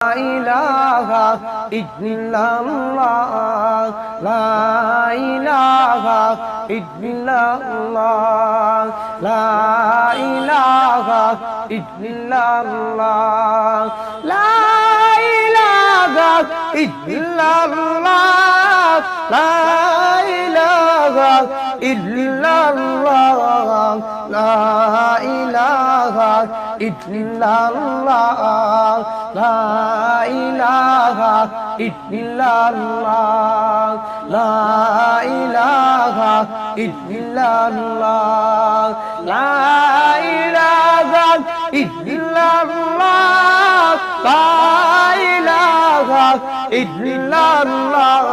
ইলাহা ইল্লাল্লাহ লা ইলাহা ইল্লাল্লাহ লা ইলাহা ইল্লাল্লাহ লা ইলাহা ইল্লাল্লাহ লা ইলাহা ইল্লাল্লাহ লা ইলাহা ইল্লাল্লাহ লা ইলাহা ইল্লাল্লাহ লা ইলাহা ইল্লাল্লাহ লা ইলাহা ইল্লাল্লাহ লা ইলাহা ইল্লাল্লাহ